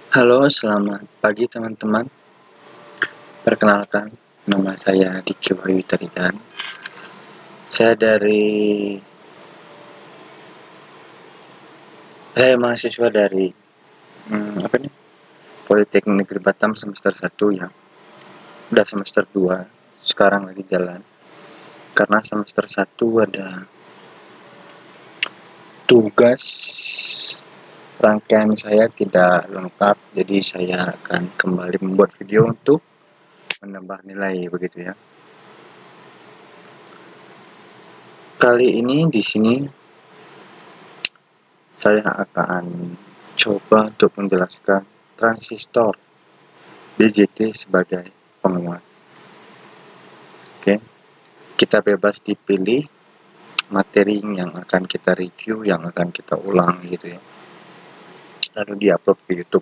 Halo, selamat pagi teman-teman. Perkenalkan, nama saya Diki Wahyu Tarigan. Saya mahasiswa dari Politeknik Negeri Batam semester 1 ya. Udah semester 2, sekarang lagi jalan. Karena semester 1 ada tugas rangkaian saya tidak lengkap, jadi saya akan kembali membuat video untuk menambah nilai begitu ya. Kali ini di sini saya akan coba untuk menjelaskan transistor BJT sebagai penguat. Oke, kita bebas dipilih materi yang akan kita review, yang akan kita ulang gitu ya. Lalu diupload ke YouTube.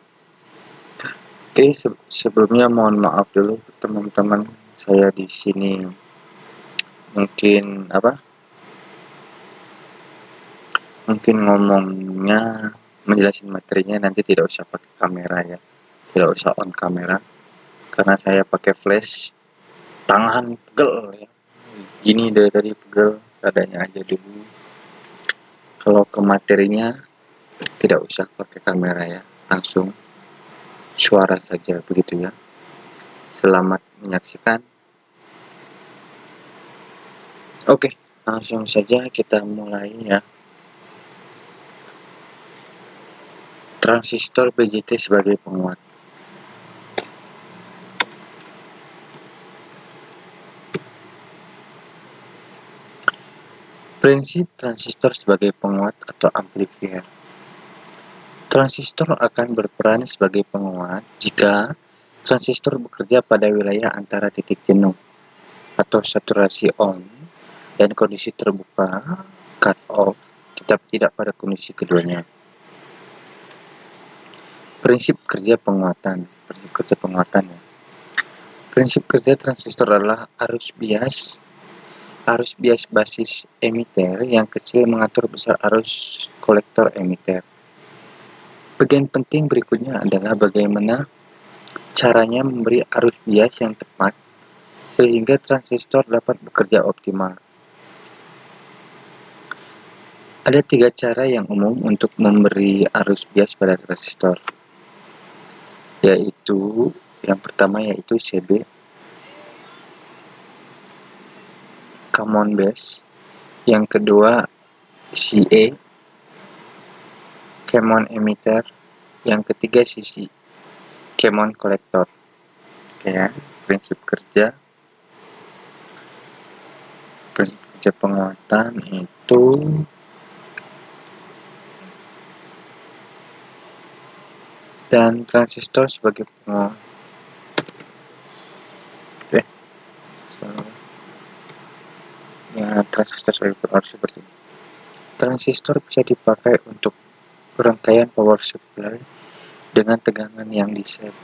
Oke, sebelumnya mohon maaf dulu teman-teman, saya di sini mungkin ngomongnya menjelaskan materinya nanti tidak usah pakai kamera ya, tidak usah on kamera karena saya pakai flash. Tangan pegel ya, gini dari tadi pegel, adanya aja dulu. Kalau ke materinya tidak usah pakai kamera ya, langsung suara saja begitu ya. Selamat menyaksikan. Oke, langsung saja kita mulai ya. Transistor BJT sebagai penguat. Prinsip transistor sebagai penguat atau amplifier. Transistor akan berperan sebagai penguat jika transistor bekerja pada wilayah antara titik jenuh atau saturasi on dan kondisi terbuka cut off, tetap tidak pada kondisi keduanya. Prinsip kerja penguatan ya. Prinsip kerja transistor adalah arus bias basis emiter yang kecil mengatur besar arus kolektor emiter. Bagian penting berikutnya adalah bagaimana caranya memberi arus bias yang tepat sehingga transistor dapat bekerja optimal. Ada 3 cara yang umum untuk memberi arus bias pada transistor, yaitu yang pertama yaitu CB, common base, yang kedua CE, common emitter, yang ketiga CC, common collector. Oke ya, prinsip kerja penguatan itu dan transistor sebagai penguat. Oke. Ya, transistor sebagai penguat seperti ini. Transistor bisa dipakai untuk rangkaian power supply dengan tegangan yang diset.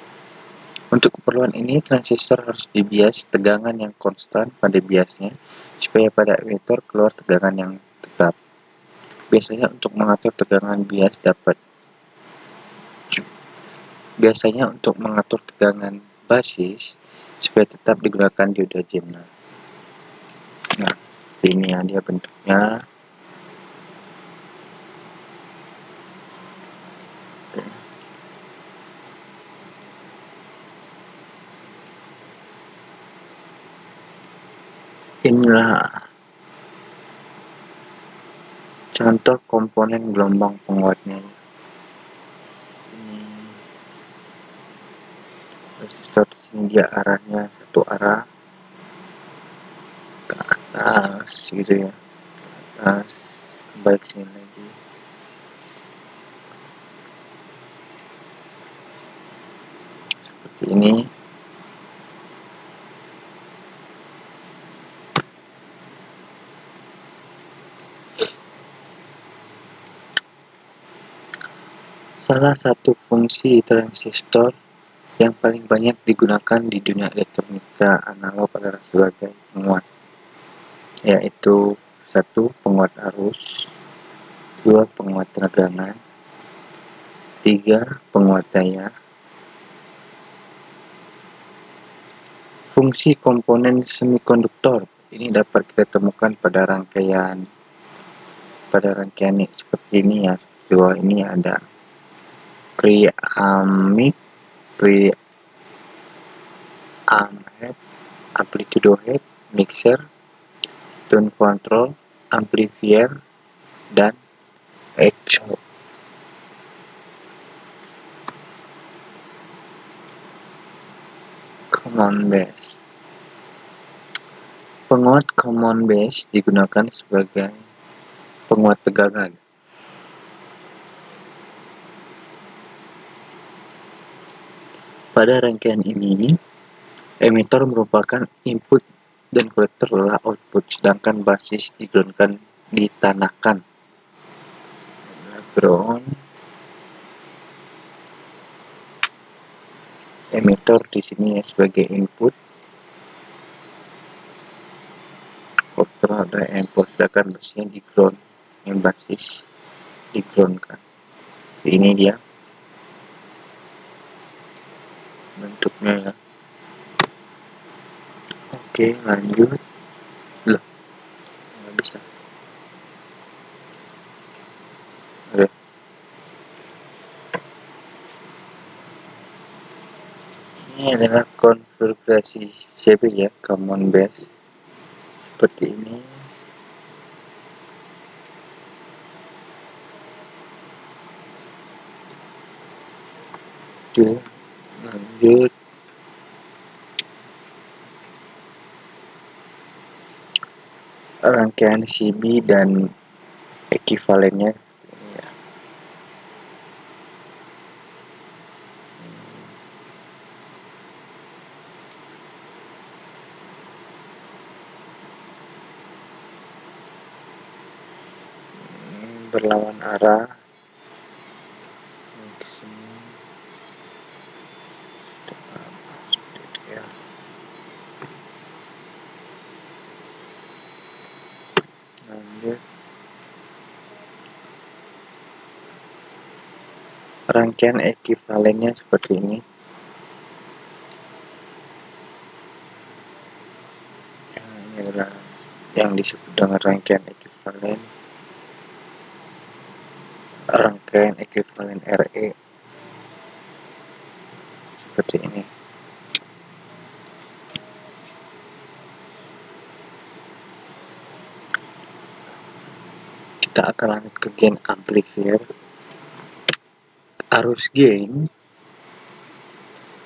Untuk keperluan ini, transistor harus dibias tegangan yang konstan pada biasnya supaya pada emitter keluar tegangan yang tetap. Biasanya untuk mengatur tegangan basis supaya tetap digunakan dioda Zener. Nah, ini ya dia bentuknya. Inilah contoh komponen gelombang penguatnya. Ini resistor sini dia arahnya satu arah ke atas gitu ya, ke atas, kembali ke sini lagi. Seperti ini. Salah satu fungsi transistor yang paling banyak digunakan di dunia elektronika analog adalah sebagai penguat, yaitu 1. Penguat arus, 2. Penguat tegangan, 3. Penguat daya, Fungsi komponen semikonduktor ini dapat kita temukan pada rangkaian seperti ini ya. Di bawah ini ada preamp, head, amplitude head, mixer, tone control, amplifier, dan exhaust. Common base. Penguat common base digunakan sebagai penguat tegangan. Pada rangkaian ini, emitor merupakan input dan kolektor adalah output, sedangkan basis ditanahkan. Ground, emitor di sini sebagai input, kolektor adalah input, sedangkan basisnya di ground, yang basis di ground kan. Ini dia bentuknya ya. Oke, lanjut. Loh, nggak bisa. Oke. Ini adalah konfigurasi CB ya, common base seperti ini. Lanjut. Rangkaian CB dan ekivalennya ya. Berlawan arah, ya. Lanjut. Rangkaian ekivalennya seperti ini. Ini adalah yang disebut dengan rangkaian ekivalen. Rangkaian ekivalen RE seperti ini. Kita akan lanjut ke gain amplifier. Arus gain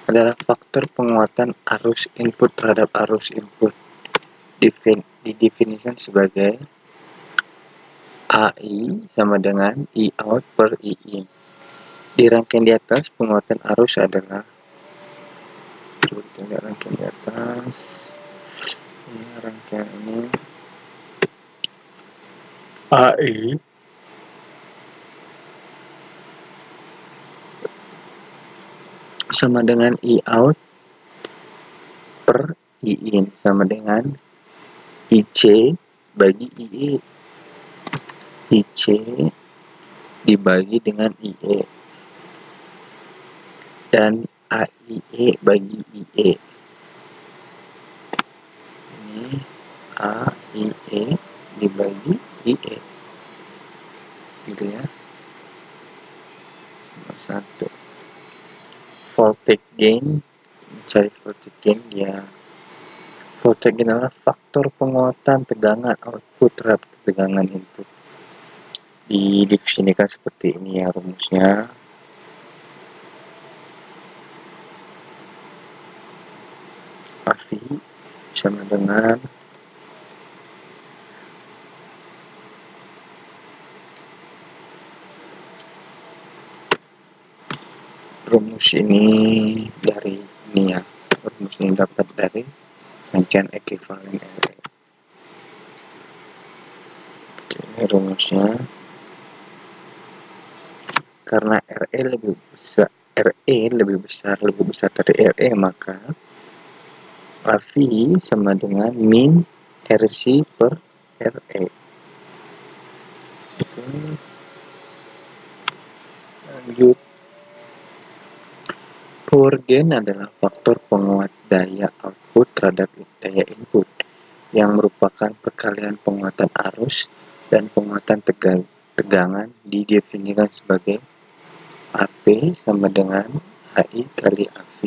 adalah faktor penguatan arus input terhadap arus input. Didefinisikan sebagai AI sama dengan I out per I in. Di rangkaian di atas, penguatan arus adalah rangkaian di atas. Ini rangkaian ini AI sama dengan I out per I in sama dengan IC bagi IE. IC dibagi dengan IE dan AIE bagi IE. Ini AIE dibagi IE. Gitu ya. Nomor 1. Voltage gain, mencari voltage gain ya. Voltage gain adalah faktor penguatan tegangan output terhadap tegangan input. Didefinisikan seperti ini ya rumusnya. AV sama dengan rumus ini dari ini ya. Rumus ini dapat dari rangkaian ekivalen RE. Ini rumusnya. Karena RE lebih besar dari RE, maka AV sama dengan min RC per RE. Lanjut. Power gain adalah faktor penguat daya output terhadap daya input, yang merupakan perkalian penguatan arus dan penguatan tegangan didefinisikan sebagai AP sama dengan HI kali AV.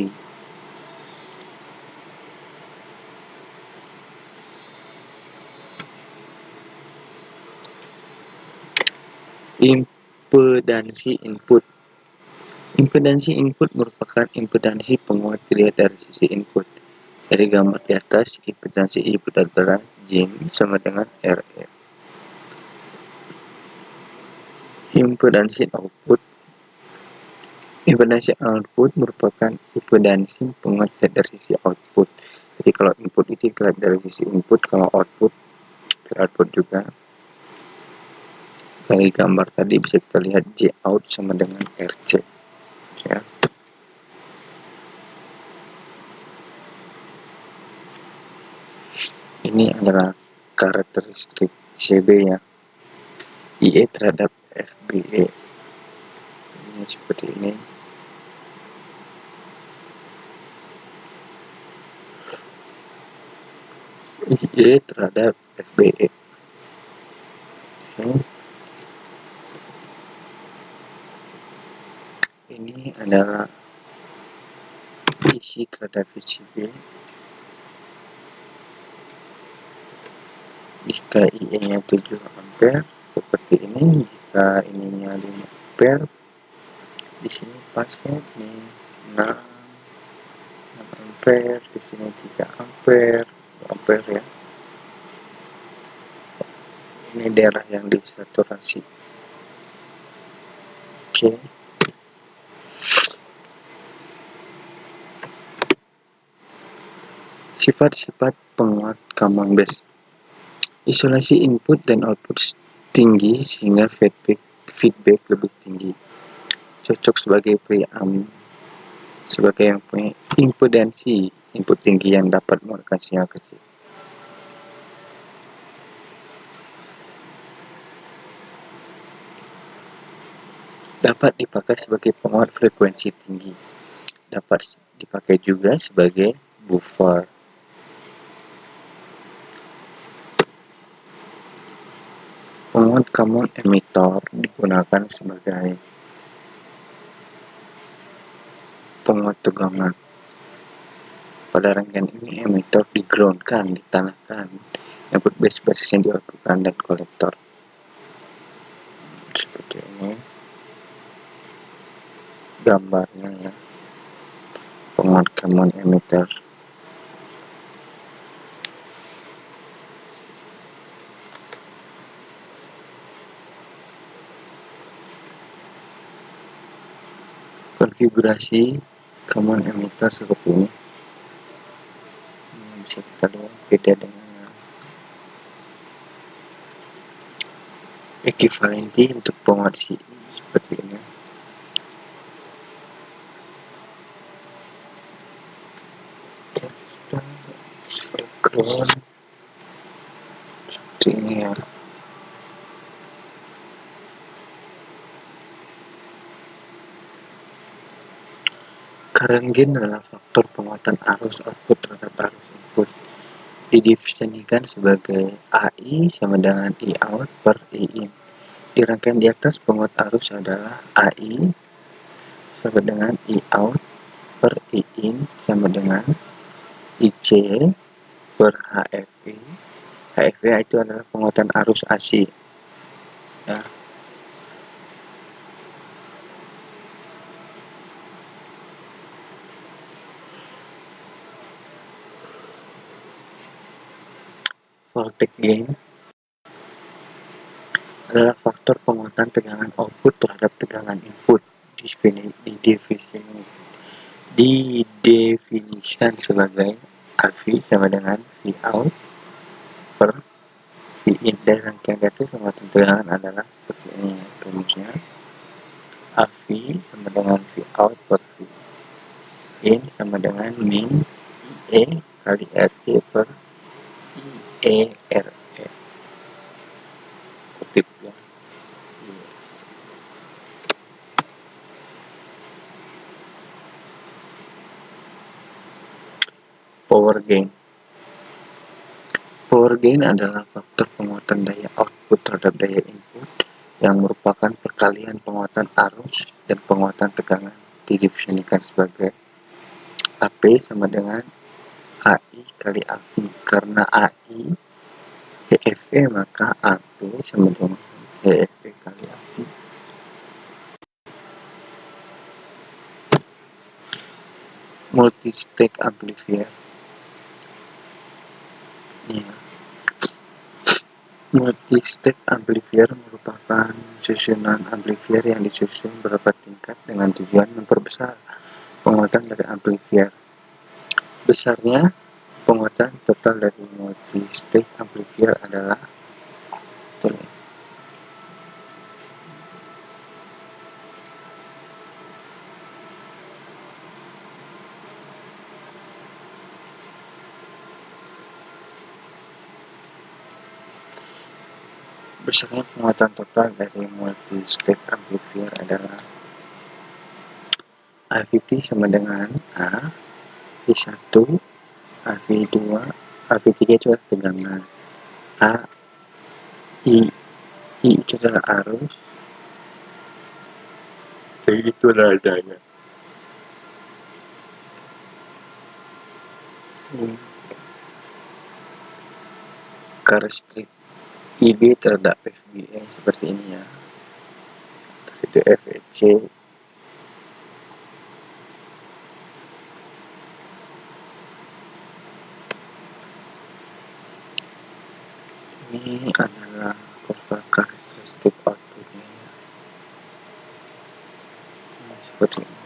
Impedansi input. Impedansi input merupakan impedansi penguat dilihat dari sisi input. Dari gambar di atas, impedansi input adalah J sama dengan RE. Impedansi output. Impedansi output merupakan impedansi penguat dari sisi output. Jadi kalau input itu dilihat dari sisi input, kalau output dari output juga. Dari gambar tadi bisa kita lihat J out sama dengan RC. Ya. Ini adalah karakteristik CB ya. IE terhadap FBE. Ini seperti ini. IE terhadap FBE. Ini adalah isi terhadap VCB. Jika IE-nya 7 ampere seperti ini, jika ininya 5 ampere, di sini pasnya ini 6 ampere, di sini 3 ampere, 2 ampere ya. Ini daerah yang disaturasi. Oke. Sifat-sifat penguat common base. Isolasi input dan output tinggi sehingga feedback lebih tinggi. Cocok sebagai preamp, sebagai yang punya impedansi input tinggi yang dapat mengeluarkan sinyal kecil. Dapat dipakai sebagai penguat frekuensi tinggi. Dapat dipakai juga sebagai buffer. Penguat common emitter digunakan sebagai penguat tegangan. Pada rangkaian ini emitter di-groundkan, ditanahkan, input base yang dioutputkan dan kolektor. Seperti ini gambarnya ya, penguat common emitter. Konfigurasi common emitter seperti ini. Bisa kita lihat beda dengan equivalency untuk penguat CI seperti ini. Background seperti ini ya. Current gain adalah faktor penguatan arus output terhadap arus input. Didefinisikan sebagai AI sama dengan I out per I in. Di rangkaian di atas, penguat arus adalah AI sama dengan I out per I in sama dengan IC per HFV. HFV itu adalah penguatan arus AC. Ya. Voltage gain adalah faktor penguatan tegangan output terhadap tegangan input. Didefinisikan sebagai RV sama dengan V out per V in. Dan rangkaian dari penguatan tegangan adalah seperti ini rumusnya. AV sama dengan V out per V in sama dengan min IE kali RC per IE RE. Kutip ya. Power gain. Power gain adalah faktor penguatan daya output terhadap daya input yang merupakan perkalian penguatan arus dan penguatan tegangan. Didefinisikan sebagai AP sama dengan AI kali AV. Karena AI EFE, maka AP sama dengan EFE kali AV. Multi-stage amplifier. Ya. Multi-stage amplifier merupakan susunan amplifier yang disusun beberapa tingkat dengan tujuan memperbesar penguatan dari amplifier. Besarnya penguatan total dari multi-stage amplifier adalah besarnya penguatan total dari multi-stage amplifier adalah AV sama dengan A, I1, AV2, AV3 itu adalah tegangan, I itu adalah arus, jadi itu adalah daya. Karakteristik IB terhadap FBA seperti ini ya. Itu FEC. Ini adalah kurva karakteristik outputnya ya. Seperti ini.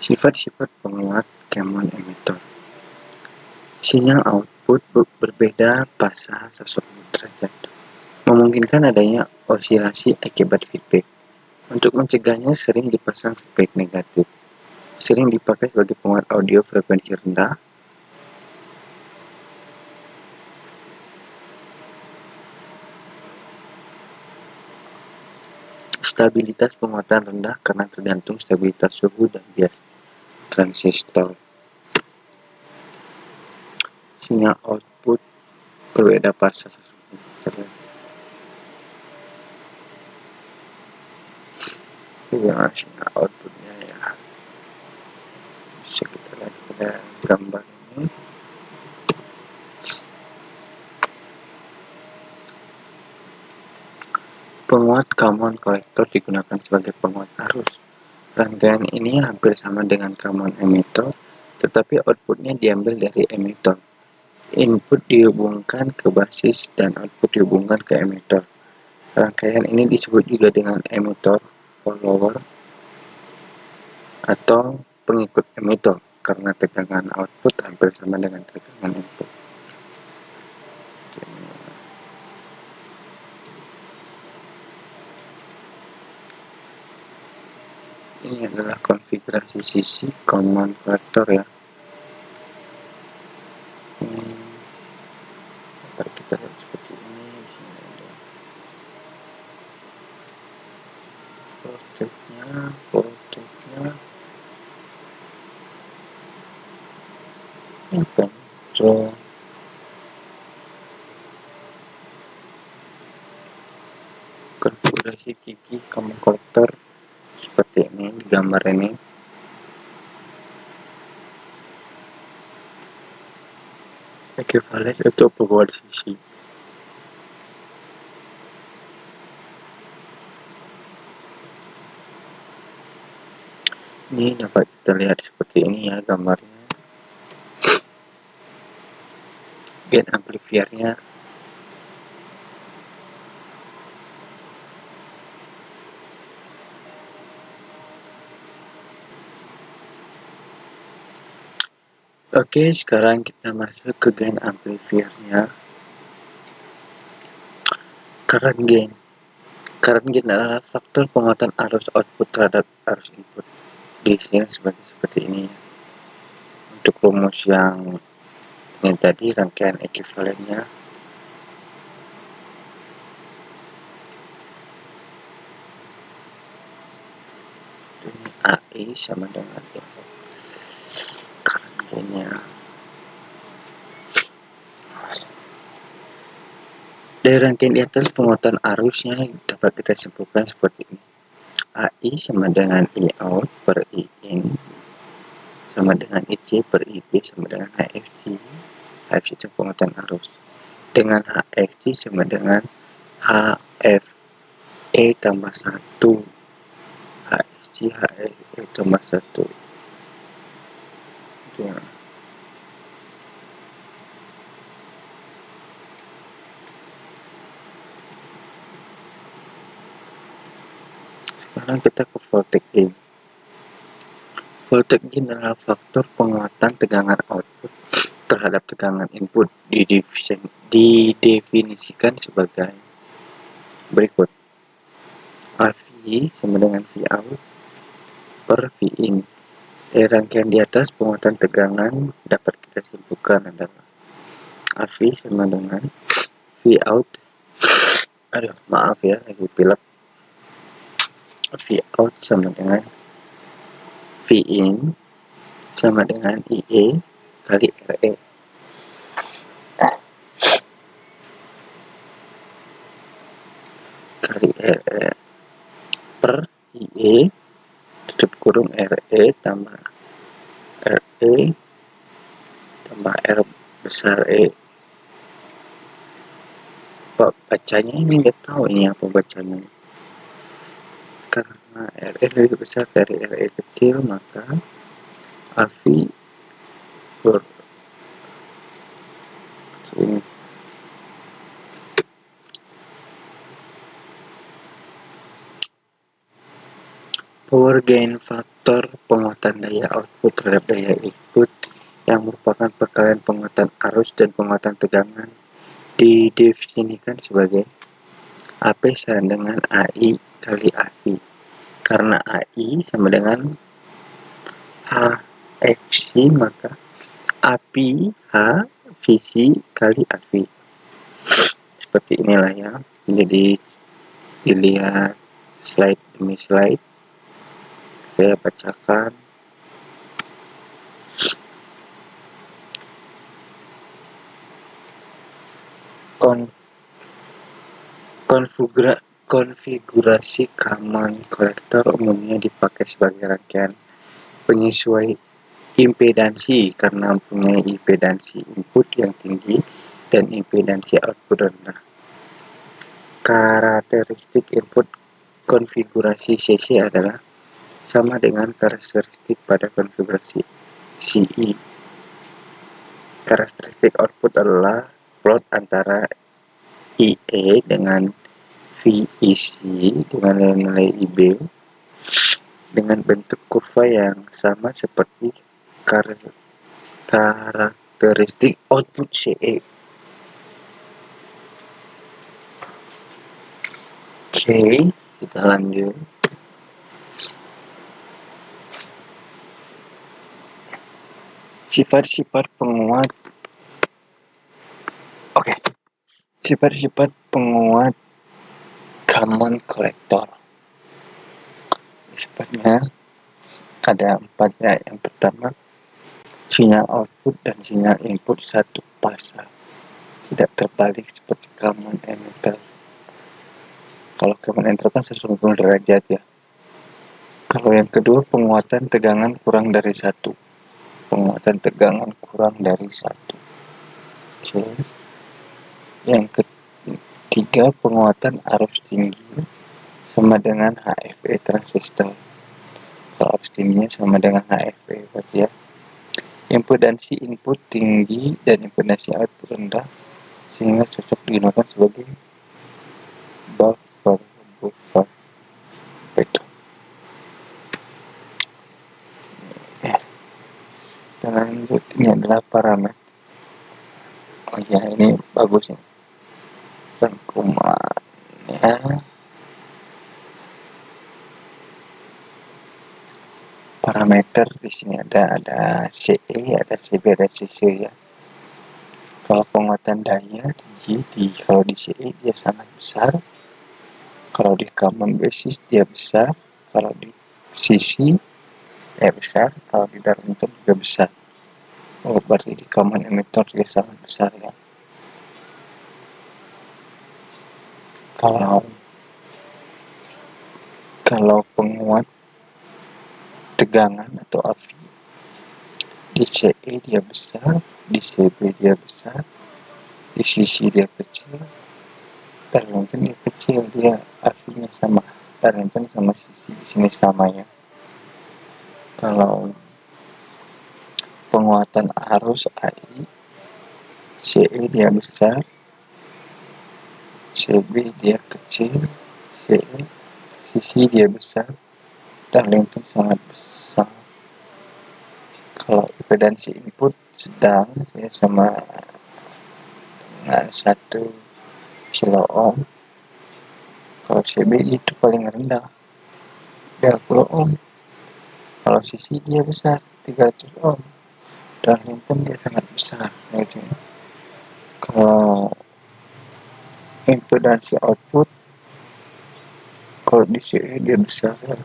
Sifat-sifat penguat common emitter. Sinyal output berbeda fasa 180 derajat, memungkinkan adanya osilasi akibat feedback. Untuk mencegahnya sering dipasang feedback negatif. Sering dipakai sebagai penguat audio frekuensi rendah. Stabilitas penguatan rendah karena tergantung stabilitas suhu dan bias transistor. Sinyal output berbeda fasa 180 derajat. Ini sinyal outputnya ya. Bisa kita lihat pada gambar ini. Penguat common collector digunakan sebagai penguat arus. Rangkaian ini hampir sama dengan common emitter, tetapi outputnya diambil dari emitter. Input dihubungkan ke basis dan output dihubungkan ke emitter. Rangkaian ini disebut juga dengan emitter follower atau pengikut emitter karena tegangan output hampir sama dengan tegangan input. Ini adalah konfigurasi sisi common collector ya. Kita lihat seperti ini. Di sini ada voltage-nya, control. Konfigurasi gigi common collector seperti ini di gambar ini. Equivalent untuk penguat sisi. Ini dapat kita lihat seperti ini ya gambarnya. Gain amplifiernya. Oke, sekarang kita masuk ke gain amplifiernya. Current gain. Current gain adalah faktor penguatan arus output terhadap arus input. Di sini seperti ini. Untuk rumus yang Ini tadi rangkaian ekuivalennya. Ini AI sama dengan rangkaiannya. Dari rangkaian di atas, penguatan arusnya dapat kita simpulkan seperti ini. AI sama dengan I out per I in sama dengan IC per IB sama dengan HFC. HFC itu penguatan arus. Dengan HFC sama dengan HFE tambah 1. HFC HFE tambah 1. Ya. Sekarang kita ke voltage gain. Voltage gain adalah faktor penguatan tegangan output terhadap tegangan input, didefinisikan sebagai berikut. AV sama dengan V out per V in. Dari rangkaian di atas, penguatan tegangan dapat kita simpulkan adalah AV sama dengan V out. Aduh, maaf ya, lagi pilek. V out sama dengan V in sama dengan IE kali RE. Kali RE per IE tutup kurung RE tambah RE tambah R besar E. Bacanya ini nggak tahu ini apa bacanya. Karena RE lebih besar dari RE kecil, maka AV ini power gain faktor penguatan daya output terhadap daya input yang merupakan perkalian penguatan arus dan penguatan tegangan didefinisikan sebagai AP sama dengan AI kali AI. Karena AI sama dengan HFC, maka API H VC kali AV. Seperti inilah ya. Jadi dilihat slide demi slide. Saya bacakan. Konfigurasi common collector umumnya dipakai sebagai rangkaian penyesuai impedansi karena mempunyai impedansi input yang tinggi dan impedansi output rendah. Karakteristik input konfigurasi CC adalah sama dengan karakteristik pada konfigurasi CE. Karakteristik output adalah plot antara IE dengan VEC dengan nilai IB dengan bentuk kurva yang sama seperti karakteristik output CE. Oke, kita lanjut. Sifat-sifat penguat. Oke. Sifat-sifat penguat common collector. Sifatnya ada 4 ya. Yang pertama, sinyal output dan sinyal input satu fasa, tidak terbalik seperti common emitter. Kalau common emitter kan 180 derajat ya. Kalau yang kedua, penguatan tegangan kurang dari 1. Penguatan tegangan kurang dari 1. Oke. Yang ketiga, penguatan arus tinggi sama dengan HFE transistor. Kalau arus tingginya sama dengan HFE berarti ya. Impedansi input tinggi dan impedansi output rendah sehingga cocok digunakan sebagai buffer. Itu. Dan lanjut, ini adalah parameter. Oh ya, ini bagus nih. Rangkumannya. Parameter di sini ada CE, ada CB, ada CC ya. Kalau penguatan daya kalau di CE dia sangat besar, kalau di common basis dia besar, kalau di CC besar, kalau di Darlington juga besar. Oh, berarti di common emitter dia sangat besar ya. Kalau penguat tegangan atau api di CE dia besar, di CB dia besar, di CC dia kecil, Darlington dia kecil, dia apinya sama. Darlington sama CC di sini sama ya. Kalau penguatan arus AI, CE dia besar, CB dia kecil, CC dia besar, Darlington sangat besar. Kalau impedansi input sedang ya sama dengan 1 kilo ohm. Kalau CB itu paling rendah 30 ohm. Kalau CC dia besar 300 ohm. Darlington dia sangat besar gitu. Kalau impedansi output, kalau di CE dia besar ya.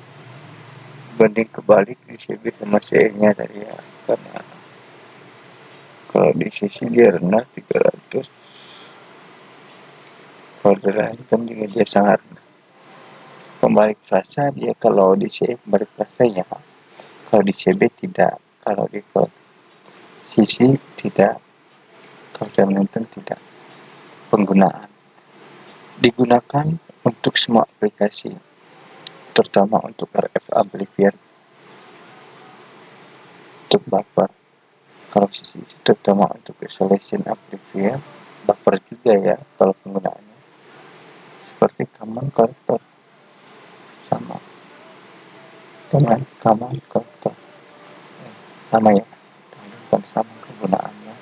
Banding kebalik di CB sama CE nya tadi ya, karena kalau di CC dia rendah 300, kalau Darlington juga dia sangat rendah. Pembalik fasa dia kalau di CE pembalik fasa ya, kalau di CB tidak, kalau di CC tidak, kalau Darlington tidak. Penggunaan digunakan untuk semua aplikasi, terutama untuk RF amplifier, untuk buffer. Kalau CC itu terutama untuk isolation amplifier, buffer juga ya kalau penggunaannya, seperti common collector sama dengan common collector sama ya, Darlington sama kegunaannya.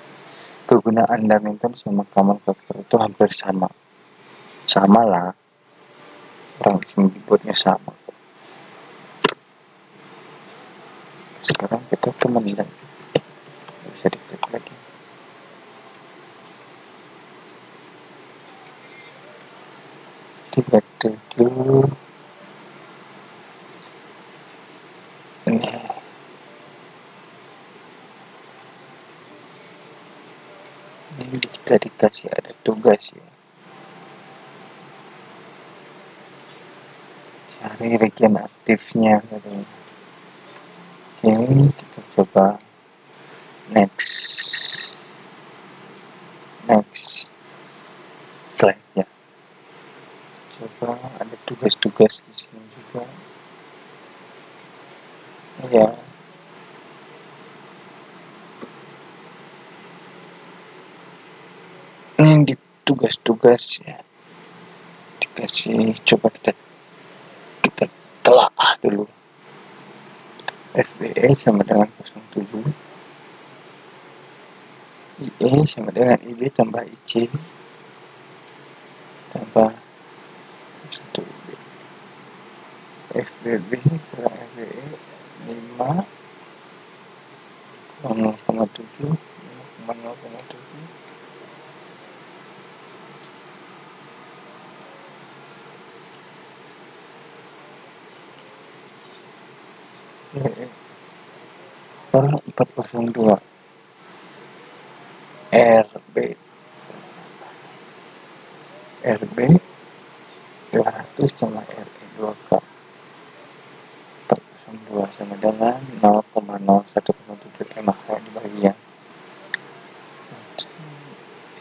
Kegunaan Darlington sama common collector itu hampir sama lah, orang menyebutnya sama. Sekarang kita ke menilai, bisa diklik lagi. Diklik dulu. Ini kita dikasih ada tugas ya, cari regen aktifnya katanya. Oke, kita coba next slide ya. Coba ada tugas-tugas di sini juga ya. Ini di tugas-tugas ya, dikasih, coba kita telaah dulu. FBE sama dengan 07, IE sama dengan IB tambah IC tambah 1B. FBB kurang FBE 5 0,7 5,0,7. Per 402 RB 200 sama RE 2K 402 sama dengan 0,0107 mAh dibagi ya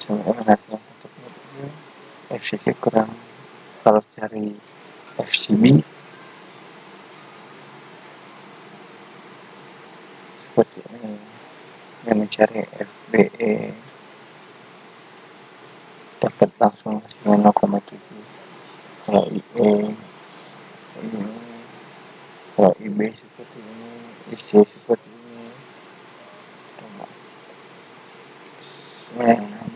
sama dengan hasilnya 1,7. FCC kurang, kalau cari FCB seperti ini, yang mencari FBE dapat langsung hasilnya 0,7. Kalau IE ini, kalau IB seperti ini, IC seperti ini,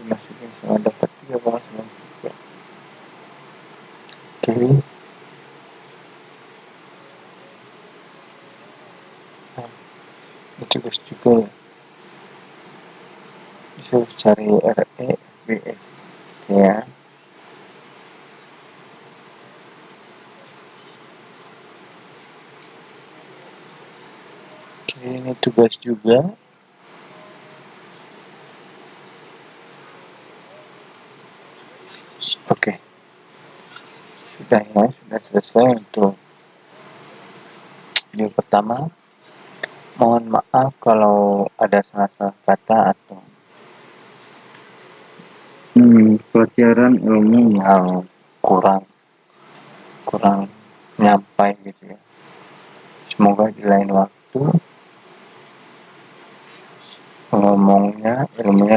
dimasukin semua dapat 3,93. Oke, nah, itu guys juga So, cari REBF ya. Oke, ini tugas juga. Oke, sudah ya, sudah selesai untuk video pertama. Mohon maaf kalau ada salah-salah kata atau pelajaran ilmu yang kurang nyampai gitu ya. Semoga di lain waktu ilmunya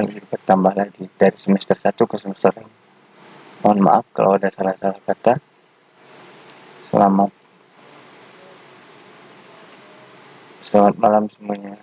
lebih bertambah lagi dari semester 1 ke semester lain. Mohon maaf kalau ada salah-salah kata. Selamat malam semuanya.